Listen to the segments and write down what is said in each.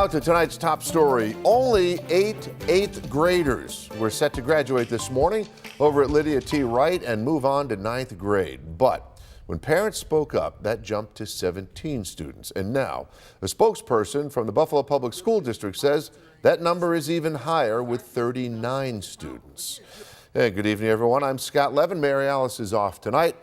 Out to tonight's top story, only 8 eighth graders were set to graduate this morning over at Lydia T. Wright and move on to 9th grade. But when parents spoke up, that jumped to 17 students. And now, a spokesperson from the Buffalo Public School District says that number is even higher with 39 students. Hey, good evening, everyone. I'm Scott Levin. Mary Alice is off tonight.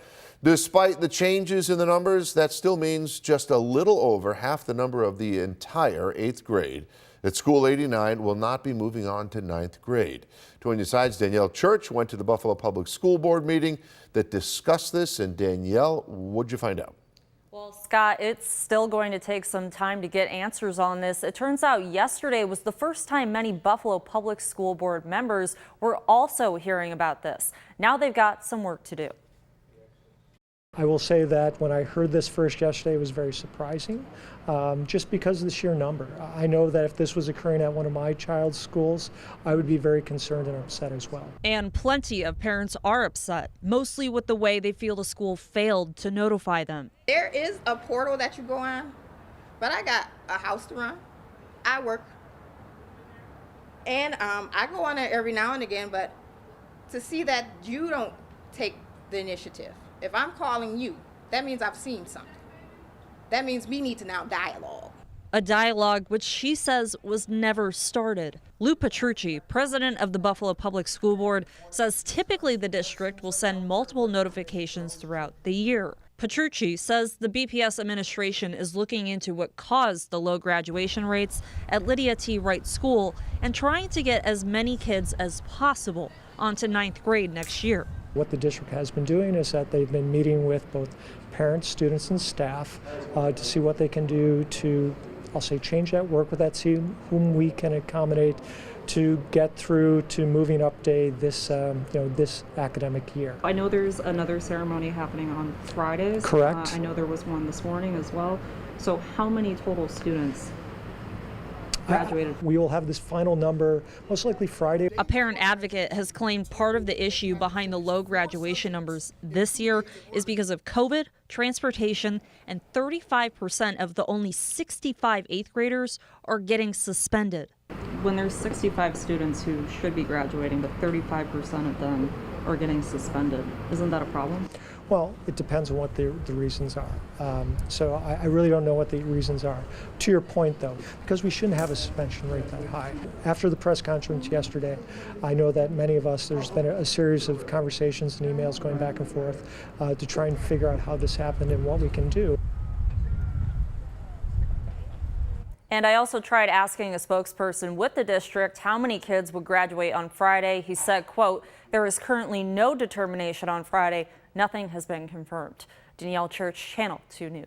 Despite the changes in the numbers, that still means just a little over half the number of the entire 8th grade at School 89 will not be moving on to 9th grade. 20 Sides' Danielle Church went to the Buffalo Public School Board meeting that discussed this. And Danielle, what'd you find out? Well, Scott, it's still going to take some time to get answers on this. It turns out yesterday was the first time many Buffalo Public School Board members were also hearing about this. Now they've got some work to do. I will say that when I heard this first yesterday, it was very surprising, just because of the sheer number. I know that if this was occurring at one of my child's schools, I would be very concerned and upset as well. And plenty of parents are upset, mostly with the way they feel the school failed to notify them. There is a portal that you go on, but I got a house to run. I work, and I go on it every now and again, but to see that you don't take the initiative. If I'm calling you, that means I've seen something. That means we need to now dialogue. A dialogue which she says was never started. Lou Petrucci, president of the Buffalo Public School Board, says typically the district will send multiple notifications throughout the year. Petrucci says the BPS administration is looking into what caused the low graduation rates at Lydia T. Wright School and trying to get as many kids as possible onto 9th grade next year. What the district has been doing is that they've been meeting with both parents, students, and staff to see what they can do to, I'll say, change that, work with that, see whom we can accommodate to get through to moving up day this, this academic year. I know there's another ceremony happening on Fridays. Correct. I know there was one this morning as well. So how many total students graduated? We will have this final number most likely Friday. A parent advocate has claimed part of the issue behind the low graduation numbers this year is because of COVID, transportation, and 35% of the only 65 8th graders are getting suspended. When there's 65 students who should be graduating, but 35% of them are getting suspended, isn't that a problem? Well, it depends on what the reasons are. So I really don't know what the reasons are. To your point, though, because we shouldn't have a suspension rate that high. After the press conference yesterday, I know that many of us, there's been a series of conversations and emails going back and forth to try and figure out how this happened and what we can do. And I also tried asking a spokesperson with the district how many kids would graduate on Friday. He said, quote, "There is currently no determination on Friday. Nothing has been confirmed." Danielle Church, Channel 2 News.